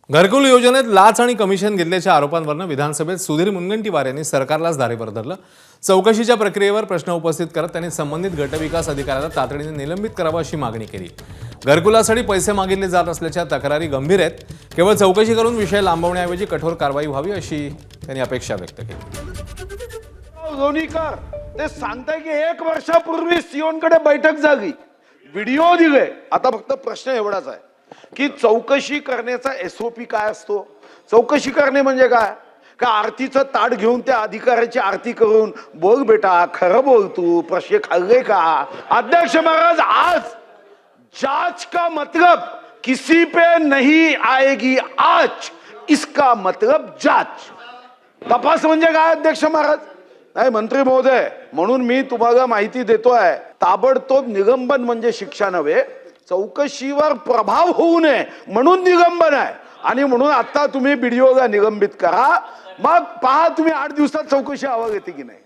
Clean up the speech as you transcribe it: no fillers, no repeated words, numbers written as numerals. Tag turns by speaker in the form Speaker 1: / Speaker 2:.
Speaker 1: घरकुल योजनेत लाच आणि कमिशन घेतल्याच्या आरोपांवरनं विधानसभेत सुधीर मुनगंटीवार यांनी सरकारलाच धारेवर धरलं। चौकशीच्या प्रक्रियेवर प्रश्न उपस्थित करत त्यांनी संबंधित गटविकास अधिकाऱ्याला तातडीने निलंबित करावं अशी मागणी केली। घरकुलासाठी पैसे मागितले जात असल्याच्या तक्रारी गंभीर आहेत। केवळ चौकशी करून विषय लांबवण्याऐवजी कठोर कारवाई व्हावी अशी त्यांनी अपेक्षा व्यक्त केली।
Speaker 2: लोणीकर ते सांगताय की 1 वर्षापूर्वी सीओनकडे बैठक झाली, व्हिडिओ दिले। आता फक्त प्रश्न एवढाच आहे की चौकशी करण्याचा एसओपी काय असतो? चौकशी करणे म्हणजे काय? का आरतीचं ताट घेऊन त्या अधिकाऱ्याची आरती करून बोल बेटा खरं बोल तू पैसे खाल्ले का? अध्यक्ष महाराज, आज जांच का मतलब किसी पे नहीं आएगी आज, इसका मतलब जांच। तपास म्हणजे काय अध्यक्ष महाराज? नाही मंत्री महोदय, म्हणून मी तुम्हाला माहिती देतोय, ताबडतोब निलंबन म्हणजे शिक्षा नव्हे, चौकशीवर प्रभाव होऊ नये म्हणून निलंबन आहे। आणि म्हणून आता तुम्ही बीडीओला निलंबित करा, मग पहा तुम्ही 8 दिवसात चौकशी अहवाल येते की नाही।